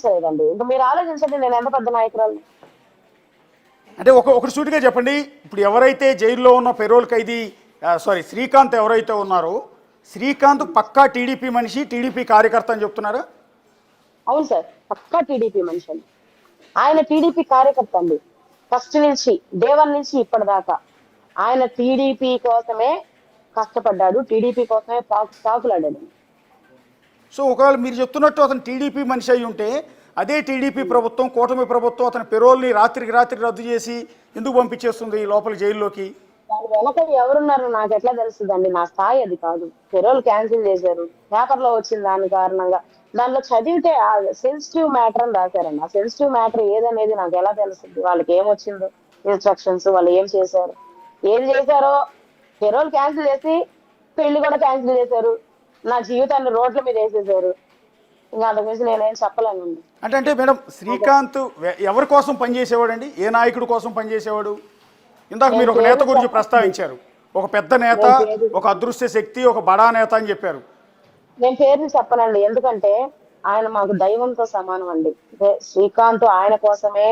ఆలోచించలేదండి. ఇంకా మీరు ఆలోచించండి నేను ఎంత పెద్ద నాయకురాలు. అంటే ఒకటి సూటిగా చెప్పండి. ఇప్పుడు ఎవరైతే జైల్లో ఉన్న పెరోల్ ఖైదీ శ్రీకాంత్ ఎవరైతే ఉన్నారో శ్రీకాంత్ పక్కా టీడీపీ మనిషి, టీడీపీ కార్యకర్త అని చెప్తున్నారా? అవును సార్, పక్కా టీడీపీ మనిషి అండి. ఆయన టీడీపీ కార్యకర్త అండి. ఫస్ట్ నుంచి డే 1 నుంచి ఇప్పటిదాకా ఆయన టీడీపీ కోసమే కష్టపడ్డాడు, టీడీపీ కోసమే పాకులాడాడు. సో ఒకవేళ మీరు చెప్తున్నట్టు అతను టీడీపీ మనిషి అయి ఉంటే అదే టీడీపీ ప్రభుత్వం, కూటమి ప్రభుత్వం అతని పెరోల్ని రాత్రికి రాత్రి రద్దు చేసి ఎందుకు పంపించేస్తుంది లోపల జైల్లోకి? దాని వెనక ఎవరున్నారో నాకు ఎట్లా తెలుస్తుందండి? నా స్థాయి అది కాదు. పెరోల్ క్యాన్సిల్ చేశారు, పేపర్ లో వచ్చింది దాని కారణంగా. దానిలో చదివితే ఆ సెన్సిటివ్ మ్యాటర్ అని రాశారండి. ఆ సెన్సిటివ్ మ్యాటర్ ఏదనేది నాకు ఎలా తెలుస్తుంది? వాళ్ళకి ఏమొచ్చిందో ఇన్స్ట్రక్షన్స్, వాళ్ళు ఏం చేశారు, ఏం చేశారో. పెరోల్ క్యాన్సిల్ చేసి పెళ్లి కూడా క్యాన్సిల్ చేశారు, నా జీవితాన్ని రోడ్ల మీద వేసేసారు. ఇంకా అంతకు మించి నేనేం చెప్పలేనండి. అంటే మేడం శ్రీకాంత్ ఎవరి కోసం పనిచేసేవాడండి? ఏ నాయకుడి కోసం పనిచేసేవాడు? ఇందాక మీరు ఒక నేత గురించి ప్రస్తావించారు. ఒక పెద్ద నేత, ఒక అదృశ్య శక్తి, ఒక బడా నేత అని చెప్పారు. నేను పేరుని చెప్పనండి, ఎందుకంటే ఆయన మాకు దైవంతో సమానం అండి. శ్రీకాంత్ ఆయన కోసమే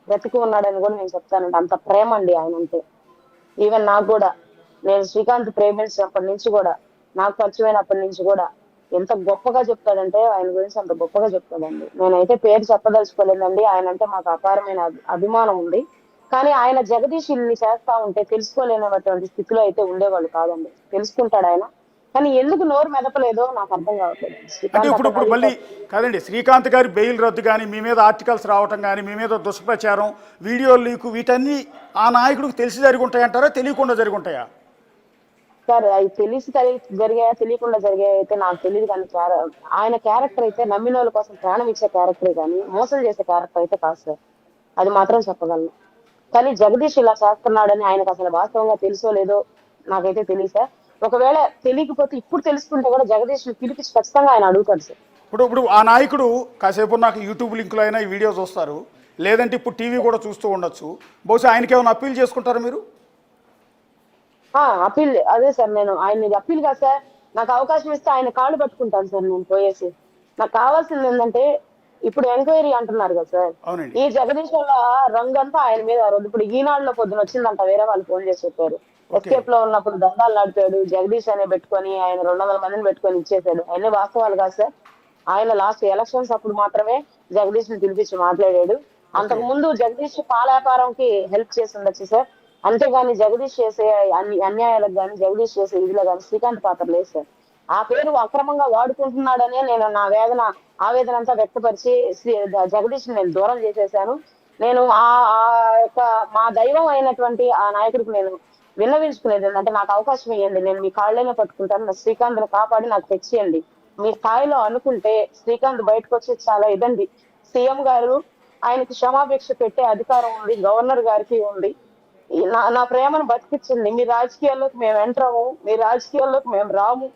బ్రతికి ఉన్నాడని కూడా నేను చెప్తానండి. అంత ప్రేమ అండి ఆయన అంటే. ఈవెన్ నాకు కూడా, నేను శ్రీకాంత్ ప్రేమించినప్పటి నుంచి కూడా, నాకు పరిచయమైనప్పటి నుంచి కూడా ఎంత గొప్పగా చెప్తాడంటే ఆయన గురించి అంత గొప్పగా చెప్తాడండి. నేనైతే పేరు చెప్పదలుచుకోలేదండి. ఆయన అంటే మాకు అపారమైన అభిమానం ఉంది. కానీ ఆయన జగదీష్ ఇల్ని చేస్తా ఉంటే తెలుసుకోలేనటువంటి స్థితిలో అయితే ఉండేవాళ్ళు కాదండి. తెలుసుకుంటాడు ఆయన, కానీ ఎందుకు నోరు మెదపలేదో నాకు అర్థం కావట్లేదు. అంటే ఇప్పుడు మళ్ళీ కాదండి, శ్రీకాంత్ గారి బెయిల్ రద్దు కానీ, మీ మీద ఆర్టికల్స్ రావటం కానీ, మీ మీద దుష్ప్రచారం, వీడియోలు లీకు, వీటన్నీ ఆ నాయకుడికి తెలిసి జరిగి ఉంటాయంటారా, తెలియకుండా జరిగి ఉంటాయా? సార్ అవి తెలిసి జరిగాయా తెలియకుండా జరిగాయా అయితే నాకు తెలియదు. కానీ ఆయన క్యారెక్టర్ అయితే నమ్మిన వాళ్ళ కోసం ప్రాణం ఇచ్చే క్యారెక్టరే కానీ మోసం చేసే క్యారెక్టర్ అయితే కాదు సార్, అది మాత్రం చెప్పగలను. కానీ జగదీష్ ఇలా చేస్తున్నాడని ఆయనకు అసలు వాస్తవంగా తెలుసో లేదో నాకైతే తెలియదు సార్. ఒకవేళ తెలియకపోతే ఇప్పుడు తెలుసుకుంటే కూడా జగదీష్ పిలిపించి ఖచ్చితంగా ఆయన అడుగుతాడు సార్. ఇప్పుడు ఆ నాయకుడు కాసేపు నాకు యూట్యూబ్ లింకులో అయినా ఈ వీడియో చూస్తారు, లేదంటే ఇప్పుడు టీవీ కూడా చూస్తూ ఉండొచ్చు. బహుశా ఆయనకి ఏమైనా అప్పీల్ చేసుకుంటారా మీరు? అప్పీల్ అదే సార్, నేను ఆయన అప్పీల్ కాదు సార్, నాకు అవకాశం ఇస్తే ఆయన కాళ్ళు పట్టుకుంటాను సార్ నేను పోయేసి. నాకు కావాల్సింది ఏంటంటే, ఇప్పుడు ఎంక్వైరీ అంటున్నారు కదా సార్, ఈ జగదీష్ వల్ల రంగంతా ఆయన మీద రోజు. ఇప్పుడు ఈనాడులో పొద్దున వచ్చిందంట, వేరే వాళ్ళు ఫోన్ చేసి చెప్పారు. ఎస్కేప్ లో ఉన్నప్పుడు దండాలు నడిపాడు జగదీష్ అనే పెట్టుకొని, ఆయన 200 మందిని పెట్టుకొని ఇచ్చేసాడు. అన్ని వాస్తవాలు కాదు సార్. ఆయన లాస్ట్ ఎలక్షన్స్ అప్పుడు మాత్రమే జగదీష్ ని పిలిపించి మాట్లాడాడు. అంతకు ముందు జగదీష్ పాల వ్యాపారంకి హెల్ప్ చేసి ఉండొచ్చు సార్, అంతేగాని జగదీష్ చేసే అన్యాయాలకు కానీ, జగదీష్ చేసే ఇదిలో కానీ శ్రీకాంత్ పాత్ర లేదు సార్. ఆ పేరు అక్రమంగా వాడుకుంటున్నాడనే నేను నా ఆవేదన అంతా వ్యక్తపరిచి జగదీష్ నేను దూరం చేసేసాను. నేను ఆ యొక్క మా దైవం అయినటువంటి ఆ నాయకుడికి నేను విన్నవించుకునేది ఏంటంటే, నాకు అవకాశం ఇవ్వండి, నేను మీ కాళ్ళైనా పట్టుకుంటాను, నా శ్రీకాంత్ ని కాపాడి నాకు తెచ్చేయండి. మీ స్థాయిలో అనుకుంటే శ్రీకాంత్ బయటకు వచ్చి చాలా ఇదండి. సీఎం గారు ఆయనకి క్షమాభిక్ష పెట్టే అధికారం ఉంది, గవర్నర్ గారికి ఉంది. నా ప్రేమను బతికించండి. మీ రాజకీయాల్లోకి మేము ఎంటరాము, మీ రాజకీయాల్లోకి మేము రాము,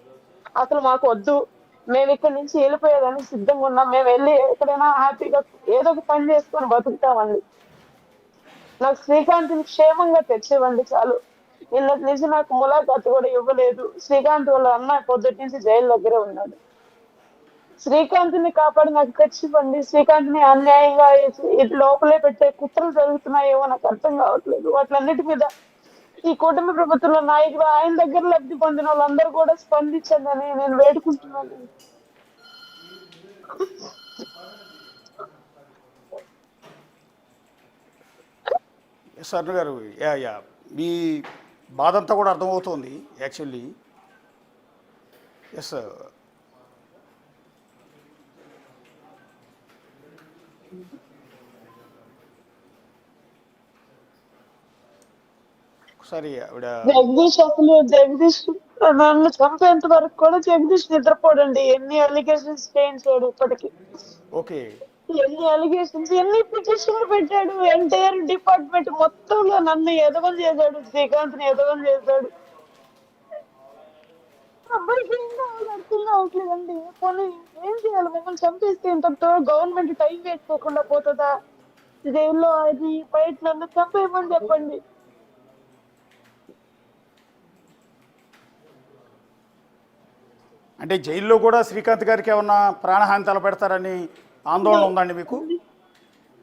అసలు మాకు వద్దు. మేము ఇక్కడి నుంచి వెళ్ళిపోయేదానికి సిద్ధంగా ఉన్నాం. మేము వెళ్ళి ఎక్కడైనా హ్యాపీగా ఏదో ఒక పని చేసుకొని బతుకుతామండి. నాకు శ్రీకాంత్ క్షేమంగా తెచ్చేవండి చాలు. నిన్నటి నుంచి నాకు ములాఖాతు కూడా ఇవ్వలేదు. శ్రీకాంత్ వాళ్ళ అన్న పొద్దుటి నుంచి జైలు దగ్గరే ఉన్నాడు. శ్రీకాంత్ ని కాపాడి నాకు తెచ్చివ్వండి. శ్రీకాంత్ ని అన్యాయంగా లోపలే పెట్టే కుట్రలు జరుగుతున్నాయేమో నాకు అర్థం కావట్లేదు. వాటిలన్నిటి మీద ఈ కూటమి ప్రభుత్వంలో నాయకులు, ఆయన దగ్గర లబ్ధి పొందిన వాళ్ళందరూ కూడా స్పందించండి అని నేను వేడుకుంటున్నాను. స్వర్ణ గారు, యా మీ బాధ అంతా కూడా అర్థమవుతోంది యాక్చువల్లీ. ఎస్, ఒకసారి ఆవిడ జగదీష్ నన్ను చంపేంత వరకు కూడా జగదీష్ నిద్రపోడండి. ఎన్ని అలిగేషన్స్ చేయించాడు ఇప్పటికి. ఓకే, ఎన్ని అలిగేషన్స్, ఎన్ని పిటిషన్లు పెట్టాడు. ఎంటైర్ డిపార్ట్మెంట్ మొత్తంలో నన్ను ఎదవం చేశాడు, శ్రీకాంత్ ని ఎదవం చేశాడు. అబ్బాయికి అర్థం కావట్లేదండి. పోనీ ఏం చేయాలి? మమ్మల్ని చంపేస్తే ఇంతతో గవర్నమెంట్ టైం వేస్ట్ చేయకుండా పోతుందా? జైల్లో అది బయట నన్ను చంపేయమని చెప్పండి. అంటే జైల్లో కూడా శ్రీకాంత్ గారికి ఏమన్నా ప్రాణహాని తలపెడతారని ఆందోళన ఉందండి మీకు?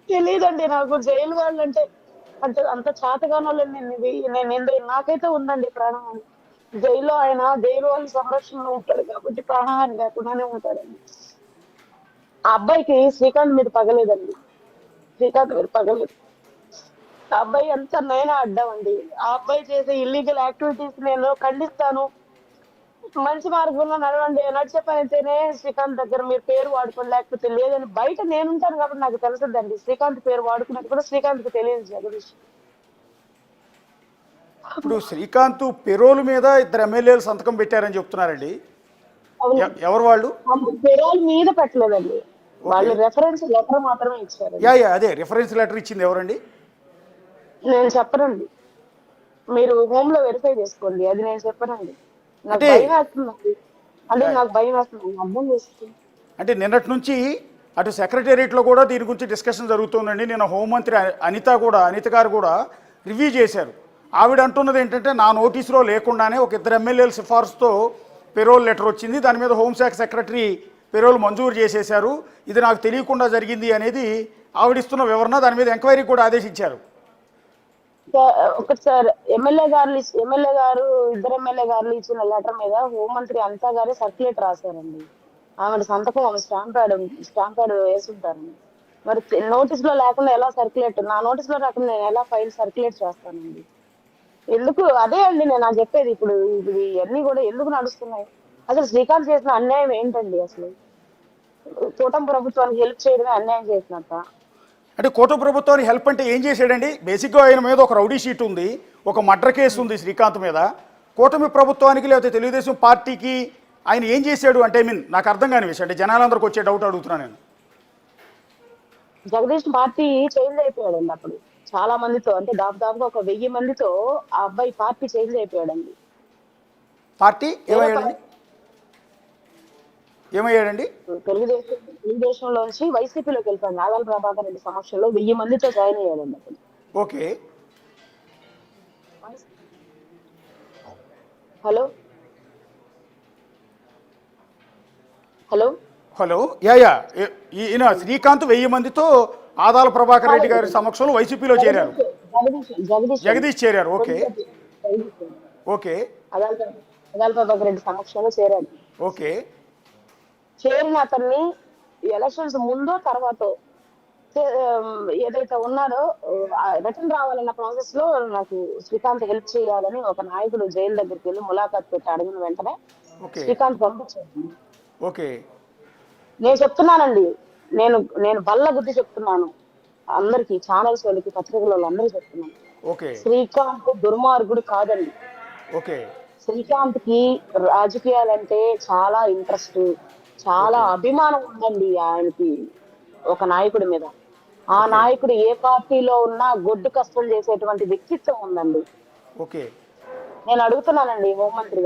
తెలియదండి నాకు జైలు వాళ్ళు అంటే అంటే అంత చేతగాని వాళ్ళని నాకైతే ఉందండి ప్రాణహాని. జైల్లో ఆయన జైలు వాళ్ళ సంరక్షణలో ఉంటాడు కాబట్టి ప్రాణహాని లేకుండానే ఉంటాడండి. ఆ అబ్బాయికి శ్రీకాంత్ మీద పగలేదండి. శ్రీకాంత్ మీద పగలేదు. ఆ అబ్బాయి ఎంత నైనా అడ్డం అండి. ఆ అబ్బాయి చేసే ఇల్లీగల్ యాక్టివిటీస్ నేను ఖండిస్తాను. మంచి మార్గంలో నడవండి. నడిచే పని అయితేనే శ్రీకాంత్ దగ్గర మీరు పేరు వాడుకోండి, లేకపోతే లేదని బయట నేనుంటాను కాబట్టి నాకు తెలుసుదండి. శ్రీకాంత్ పేరు వాడుకున్నట్టు కూడా శ్రీకాంత్కి తెలియదు జగదీష్. ఇప్పుడు శ్రీకాంత్ పెరోల్ మీద ఇద్దరు ఎమ్మెల్యేలు సంతకం పెట్టారని చెప్తున్నారండి. అవును. ఎవరు వాళ్ళు? పెరోల్ మీద పెట్టలేదండి. ఓకే. వాళ్ళు రెఫరెన్స్ లెటర్ మాత్రమే ఇచ్చారు. యా అదే రిఫరెన్స్ లెటర్ ఇచ్చింది ఎవరండి? నేను చెప్పనండి. మీరు హోమ్ లో వెరిఫై చేసుకోండి. అది నేను చెప్పనండి. నాకు అంటే భయం వేస్తుందండి. అంటే నాకు భయం వేస్తుంది. అర్థం చేసుకోండి. అంటే నిన్నటి నుంచి అటు సెక్రటేరియట్లో కూడా దీని గురించి డిస్కషన్ జరుగుతుందండి. నిన్న హోంమంత్రి అనిత గారు కూడా రివ్యూ చేశారు. ఆవిడ అంటున్నది ఏంటంటే నా నోటీసులో లేకుండానే ఒక ఇద్దరు ఎమ్మెల్యేల సిఫార్సుతో పెరోల్ లెటర్ వచ్చింది, దాని మీద హోంశాఖ సెక్రటరీ పెరోల్ మంజూరు చేసేశారు, ఇది నాకు తెలియకుండా జరిగింది అనేది ఆవిడిస్తున్న వివరణ. దాని మీద ఎంక్వైరీ కూడా ఆదేశించారు. ఒకసారి ఎమ్మెల్యే గారు ఇద్దరు ఎమ్మెల్యే గారు ఇచ్చిన లెటర్ మీద హోంమంత్రి అనితా గారే సర్క్యులేట్ రాశారండి. ఆవిడ సంతకం ఆమె స్టాంప్ ప్యాడ్ వేసుంటారండి. మరి నోటీస్ లో లేకుండా ఎలా సర్క్యులేట్, నా నోటీస్ లో రాకుండా నేను ఎలా ఫైల్ సర్క్యులేట్ చేస్తానండి? ఎందుకు అదే అండి నేను చెప్పేది. ఇప్పుడు ఇవన్నీ కూడా ఎందుకు నడుస్తున్నాయి? అసలు శ్రీకాంత్ చేసిన అన్యాయం ఏంటండి? అసలు కూటమి ప్రభుత్వానికి హెల్ప్ చేయడమే అన్యాయం చేసినట్ట. అంటే కూటమి ప్రభుత్వానికి హెల్ప్ అంటే ఏం చేశాడండి? బేసిక్గా ఆయన మీద ఒక రౌడీ షీట్ ఉంది, ఒక మర్డర్ కేసు ఉంది శ్రీకాంత్ మీద. కూటమి ప్రభుత్వానికి లేకపోతే తెలుగుదేశం పార్టీకి ఆయన ఏం చేశాడు అంటే నాకు అర్థం కాని విషయం. అంటే జనాలందరికి వచ్చే డౌట్ అడుగుతున్నాను నేను. జగదీష్ పార్టీ చేంజ్ అయిపోయాడండి అప్పుడు చాలా మందితో, అంటే దాదాపుగా ఒక 1000 మందితో ఆ అబ్బాయి పార్టీ చేంజ్ అయిపోయాడండి. పార్టీ ఏమయ్యాడండి? తెలుగుదేశంలోంచి వైసీపీలోకి వెళ్ళిపోయాడు. నాగాల ప్రభాకర్ రెడ్డి సమక్షంలో 1000 మందితో జాయిన్ అయ్యాడండి అప్పుడు. ఓకే. హలో హలో హలో ఈయన శ్రీకాంత్ 1000 మందితో ఆదాల ప్రభాకర్ రెడ్డి గారి సమక్షంలో వైసీపీలో చేరారు. జగదీష్ చేరారు. Okay okay. ఆదాల ప్రభాకర్ రెడ్డి సమక్షంలో చేరాడు. ఓకే. చేరిన అతన్ని ఎలక్షన్స్ ముందు తర్వాత ఏదైతే ఉన్నారో రిటర్న్ రావాలన్న ప్రాసెస్ లో నాకు శ్రీకాంత్ హెల్ప్ చేయాలని ఒక నాయకుడు జైలు దగ్గరికి వెళ్ళి ములాఖాత్ పెట్టి అడిగిన వెంటనే శ్రీకాంత్ పంపించాడు. ఓకే. నేను చెప్తున్నానండి, నేను బల్ల గుద్ది చెప్తున్నాను అందరికి, ఛానల్స్ వాళ్ళకి, పత్రికల వాళ్ళందరూ చెప్తున్నాను. శ్రీకాంత్ దుర్మార్గుడు కాదండి. ఓకే. శ్రీకాంత్ కి రాజకీయాలంటే చాలా ఇంట్రెస్ట్, చాలా అభిమానం ఉందండి ఆయనకి ఒక నాయకుడి మీద. ఆ నాయకుడు ఏ పార్టీలో ఉన్నా గొడ్డు కష్టం చేసేటువంటి వ్యక్తిత్వం ఉందండి. ఓకే. నేను అడుగుతున్నానండి హోంమంత్రి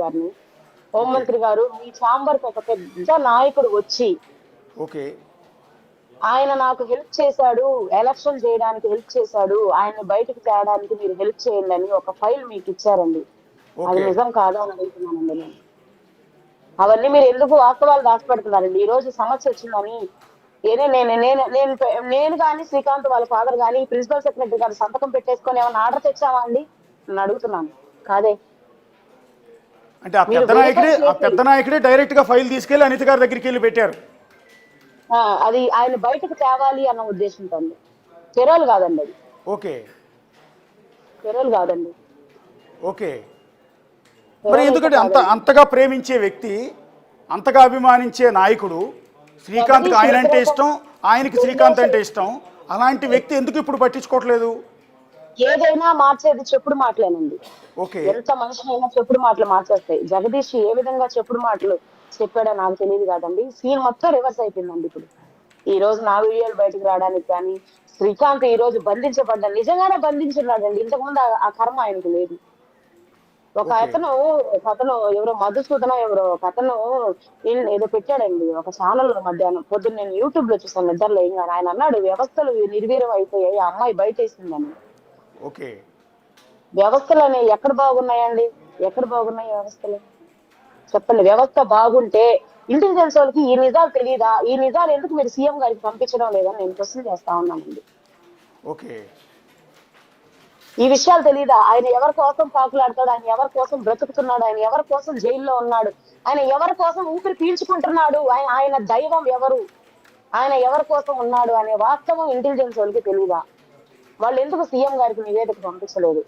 గారు, మీ ఛాంబర్ కి ఒక పెద్ద నాయకుడు వచ్చి ఓకే ఆయన నాకు హెల్ప్ చేశాడు, ఎలక్షన్ చేయడానికి హెల్ప్ చేశాడు, ఆయన బయటకు తేడానికి మీరు హెల్ప్ చేయండి అని ఒక ఫైల్ మీకు ఇచ్చారండి. అది నిజం కాదా అని అడుగుతున్నానండి నేను. అవన్నీ మీరు ఎందుకు వాస్తవాలు దాచిపెడుతున్నారండి? ఈ రోజు సమస్య వచ్చిందని నేను కానీ శ్రీకాంత్ వాళ్ళ ఫాదర్ కానీ ప్రిన్సిపల్ సెక్రటరీ గారు సంతకం పెట్టేసుకొని ఏమైనా ఆర్డర్ తెచ్చావా అండి నేను అడుగుతున్నాను. కాదే. అంటే ఆ పెద్ద నాయకుడే డైరెక్ట్ గా ఫైల్ తీసుకెళ్లి అనిత గారి దగ్గరికి వెళ్ళి పెట్టారు. అది ఆయన బయటకు తేవాలి అన్న ఉద్దేశంతో. పెరోల్ కాదండి అది. ఓకే. పెరోల్ కాదండి. ఓకే. మరి ఎందుకంటే అంతగా ప్రేమించే వ్యక్తి, అంతగా అభిమానించే నాయకుడు శ్రీకాంత్, ఆయన అంటే ఇష్టం, ఆయనకి శ్రీకాంత్ అంటే ఇష్టం, అలాంటి వ్యక్తి ఎందుకు ఇప్పుడు పట్టించుకోవట్లేదు? ఏదైనా మార్చేది చెప్పుడు మాటలేనండి. ఓకే. ఎంత మనిషినైనా చెప్పుడు మాటలు మార్చేస్తాయి. జగదీష్ ఏ విధంగా చెప్పుడు మాటలు చెప్పాడో నాకు తెలియదు కాదండి. సీన్ మొత్తం రివర్స్ అయిపోయిందండి. ఇప్పుడు ఈ రోజు నా వీడియోలు బయటకు రావడానికి కానీ, శ్రీకాంత్ ఈ రోజు బంధించబడ్డా నిజంగానే బంధించున్నాడండి. ఇంతకుముందు ఆ కర్మ ఆయనకు లేదు. ఒక అతను ఎవరో మధుసూదన ఎవరో ఒక అతను ఏదో పెట్టాడండి ఒక ఛానల్లో మధ్యాహ్నం. పొద్దున్న నేను యూట్యూబ్ లో చూసాను నిద్రలో. ఇంకా ఆయన అన్నాడు వ్యవస్థలు నిర్వీర్యం అయిపోయాయి, ఆ అమ్మాయి బయటేసిందని. ఓకే. వ్యవస్థలు అనేవి ఎక్కడ బాగున్నాయండి? ఎక్కడ బాగున్నాయి వ్యవస్థలు? చెప్పండి. వ్యవస్థ బాగుంటే ఇంటెలిజెన్స్ వాళ్ళకి ఈ నిజాలు తెలియదా? ఈ నిజాలు ఎందుకు మీరు సీఎం గారికి పంపించడం లేదని నేను క్వశ్చన్ చేస్తా ఉన్నానండి. ఓకే. ఈ విషయాలు తెలీదా? ఆయన ఎవరి కోసం పాకులాడతాడు, ఆయన ఎవరి కోసం బ్రతుకుతున్నాడు, ఆయన ఎవరి కోసం జైల్లో ఉన్నాడు, ఆయన ఎవరి కోసం ఊపిరి పీల్చుకుంటున్నాడు, ఆయన దైవం ఎవరు, ఆయన ఎవరి కోసం ఉన్నాడు అనే వాస్తవం ఇంటెలిజెన్స్ వాళ్ళకి తెలీదా? వాళ్ళు ఎందుకు సీఎం గారికి నివేదిక పంపించలేదు?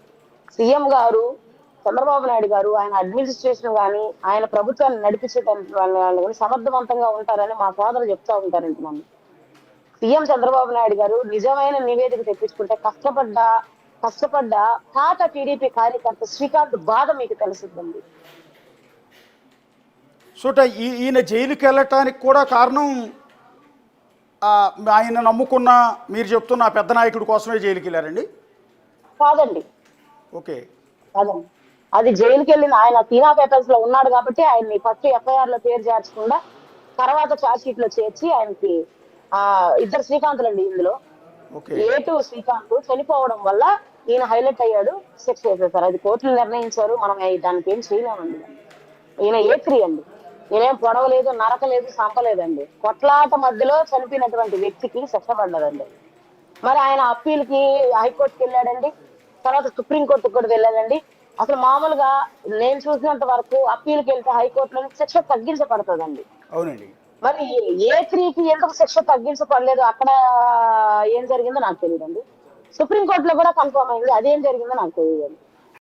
సీఎం గారు చంద్రబాబు నాయుడు గారు ఆయన అడ్మినిస్ట్రేషన్ కానీ ఆయన ప్రభుత్వాన్ని నడిపించడం సమర్థవంతంగా ఉంటారని మా ఫాదర్ చెప్తా ఉంటారండి నన్ను. సీఎం చంద్రబాబు నాయుడు గారు నిజమైన నివేదిక తెప్పించుకుంటే కష్టపడ్డ పాత టీడీపీ కార్యకర్త శ్రీకాంత్ బాధ మీకు తెలుసుద్దండి. సో ఈయన జైలుకి వెళ్ళటానికి కూడా కారణం ఆయన నమ్ముకున్న మీరు చెప్తున్న పెద్ద నాయకుడి కోసమే జైలుకి వెళ్ళారండి? కాదండి. ఓకే. కాదండి, అది జైలుకి వెళ్ళిన ఆయన తీనా పేపర్స్ లో ఉన్నాడు కాబట్టి ఆయన్ని ఫస్ట్ ఎఫ్ఐఆర్ లో పేరు చేర్చకుండా తర్వాత ఛార్జ్ షీట్ లో చేర్చి ఆయనకి ఇద్దరు శ్రీకాంతులు అండి ఇందులో. A2 శ్రీకాంత్ చనిపోవడం వల్ల ఈయన హైలైట్ అయ్యాడు, శిక్ష చేసేసారు. అది కోర్టులు నిర్ణయించారు, మనం దానికి ఏం చేయలేమండి. ఈయన A3 అండి. ఈయనేం పొడవలేదు, నరకలేదు, చంపలేదండి. కొట్లాట మధ్యలో చనిపోయినటువంటి వ్యక్తికి శిక్ష పడ్డదండి. మరి ఆయన అప్పీల్కి హైకోర్టుకి వెళ్ళాడండి, తర్వాత సుప్రీంకోర్టుకి కూడా వెళ్ళాడండి. అసలు మామూలుగా నేను చూసినంత వరకు అప్పీల్కి వెళ్తే హైకోర్టులో శిక్ష తగ్గించబడుతుందండి. అవునండి. మరి A3కి ఎందుకు శిక్ష తగ్గించబడలేదు? అక్కడ ఏం జరిగిందో నాకు తెలియదండి. సుప్రీంకోర్టులో కూడా కన్ఫర్మ్ అయింది, అదేం జరిగిందో నాకు తెలియదు.